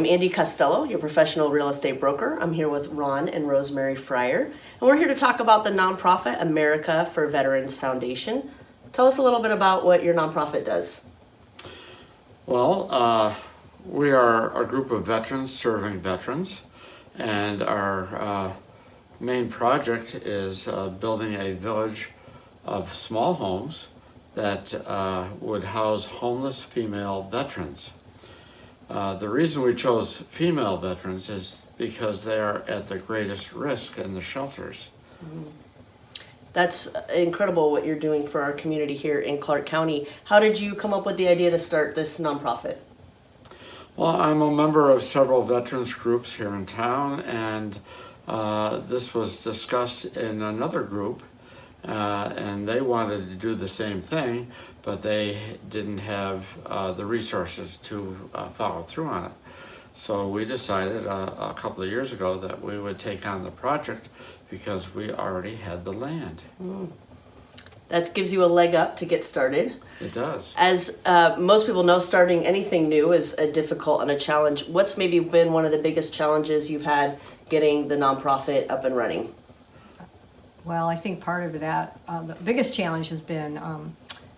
I'm Andy Costello, your professional real estate broker. I'm here with Ron and Rosemary Fryer, and we're here to talk about the nonprofit America for Veterans Foundation. Tell us a little bit about what your nonprofit does. Well, we are a group of veterans serving veterans, and our main project is building a village of small homes that would house homeless female veterans. The reason we chose female veterans is because they are at the greatest risk in the shelters. Mm-hmm. That's incredible what you're doing for our community here in Clark County. How did you come up with the idea to start this nonprofit? Well, I'm a member of several veterans groups here in town, and this was discussed in another group, and they wanted to do the same thing, but they didn't have the resources to follow through on it. So we decided a couple of years ago that we would take on the project because we already had the land. Mm. That gives you a leg up to get started. It does. As most people know, starting anything new is a difficult and a challenge. What's maybe been one of the biggest challenges you've had getting the nonprofit up and running? Well, I think part of that, the biggest challenge has been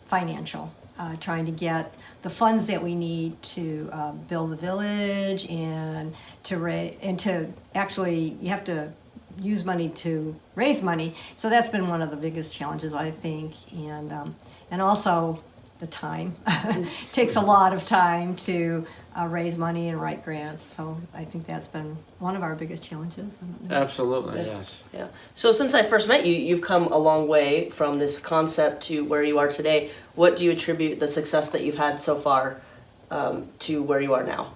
financial, trying to get the funds that we need to build the village and to actually, you have to use money to raise money. So that's been one of the biggest challenges, I think, and also the time. It takes a lot of time to raise money and write grants. So I think that's been one of our biggest challenges. Absolutely, yeah. yes. Yeah. So since I first met you, you've come a long way from this concept to where you are today. What do you attribute the success that you've had so far to where you are now?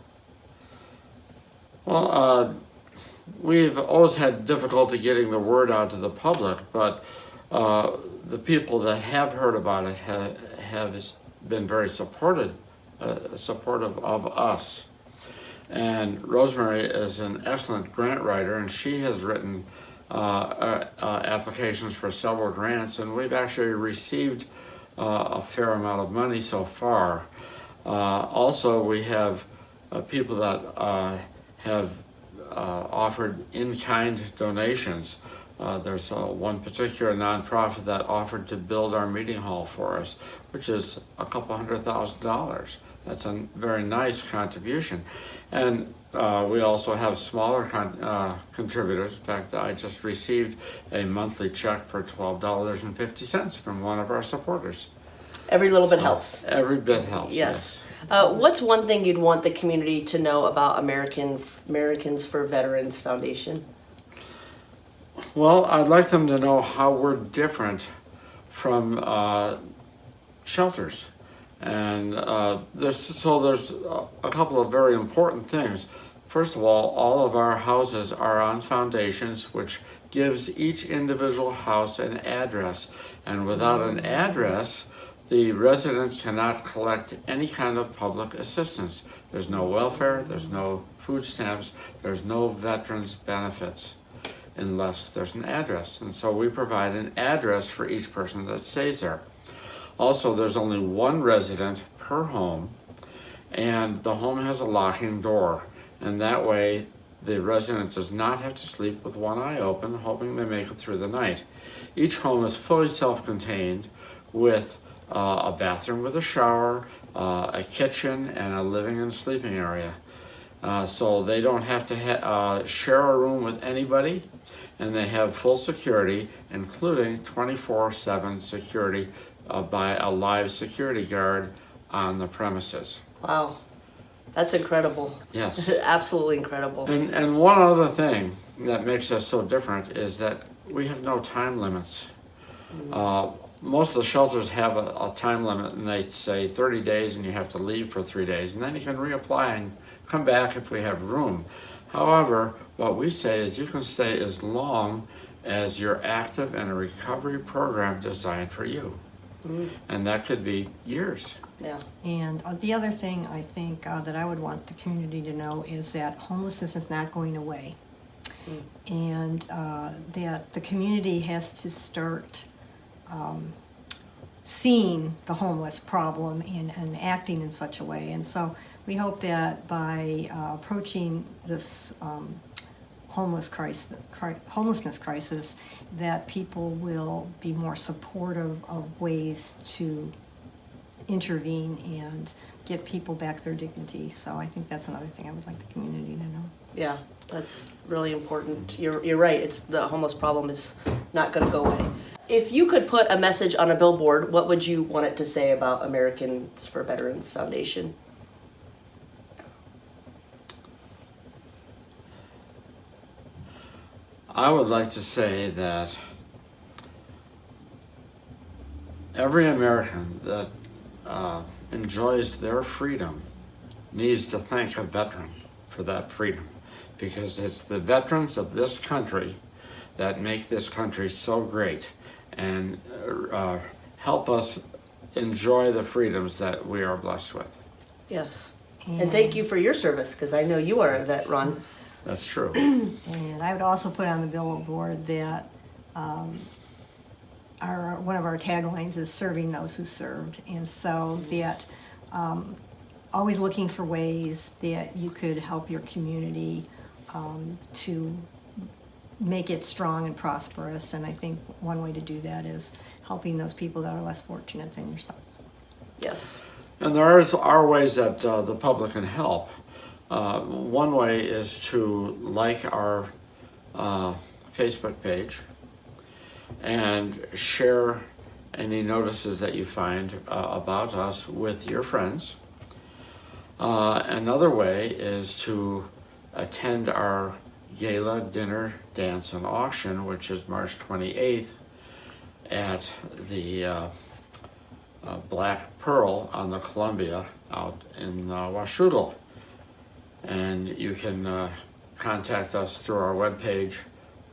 Well, we've always had difficulty getting the word out to the public, but the people that have heard about it have been very supportive of us. And Rosemary is an excellent grant writer, and she has written applications for several grants, and we've actually received a fair amount of money so far. Also, we have people that have offered in-kind donations. There's one particular nonprofit that offered to build our meeting hall for us, which is a couple $100,000. That's a very nice contribution. And we also have smaller contributors. In fact, I just received a monthly check for $12.50 from one of our supporters. Every little bit helps. Every bit helps. Yes. What's one thing you'd want the community to know about Americans for Veterans Foundation? Well, I'd like them to know how we're different from shelters. And there's a couple of very important things. First of all of our houses are on foundations, which gives each individual house an address. And without an address, the resident cannot collect any kind of public assistance. There's no welfare, there's no food stamps, there's no veterans benefits unless there's an address. And so we provide an address for each person that stays there. Also, there's only one resident per home, and the home has a locking door. And that way, the resident does not have to sleep with one eye open, hoping they make it through the night. Each home is fully self-contained with a bathroom with a shower, a kitchen, and a living and sleeping area. So they don't have to share a room with anybody, and they have full security, including 24/7 security by a live security guard on the premises. Wow, that's incredible. Yes. Absolutely incredible. And one other thing that makes us so different is that we have no time limits. Most of the shelters have a time limit, and they say 30 days and you have to leave for 3 days, and then you can reapply and come back if we have room. However, what we say is you can stay as long as you're active in a recovery program designed for you. And that could be years. Yeah. And the other thing I think that I would want the community to know is that homelessness is not going away. And that the community has to start seeing the homeless problem and acting in such a way. And so we hope that by approaching this homelessness crisis, that people will be more supportive of ways to intervene and get people back their dignity. So I think that's another thing I would like the community to know. Yeah, that's really important. You're right. It's the homeless problem is not going to go away. If you could put a message on a billboard, what would you want it to say about Americans for Veterans Foundation? I would like to say that every American that enjoys their freedom needs to thank a veteran for that freedom, because it's the veterans of this country that make this country so great and help us enjoy the freedoms that we are blessed with. Yes. And thank you for your service, because I know you are a vet, Ron. That's true. And I would also put on the billboard that one of our taglines is serving those who served. And so that always looking for ways that you could help your community to make it strong and prosperous. And I think one way to do that is helping those people that are less fortunate than yourselves. Yes. And there are ways that the public can help. One way is to like our Facebook page and share any notices that you find about us with your friends. Another way is to attend our gala, dinner, dance, and auction, which is March 28th at the Black Pearl on the Columbia out in Washougal. And you can contact us through our webpage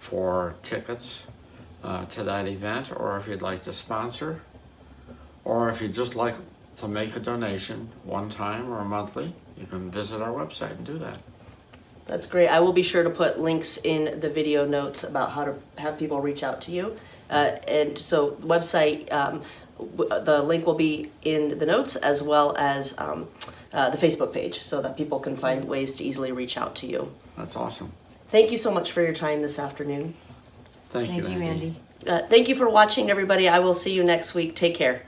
for tickets to that event, or if you'd like to sponsor, or if you'd just like to make a donation one time or monthly, you can visit our website and do that. That's great. I will be sure to put links in the video notes about how to have people reach out to you. And so the website, the link will be in the notes, as well as the Facebook page, so that people can find ways to easily reach out to you. That's awesome. Thank you so much for your time this afternoon. Thank you, Andy. Thank you for watching, everybody. I will see you next week. Take care.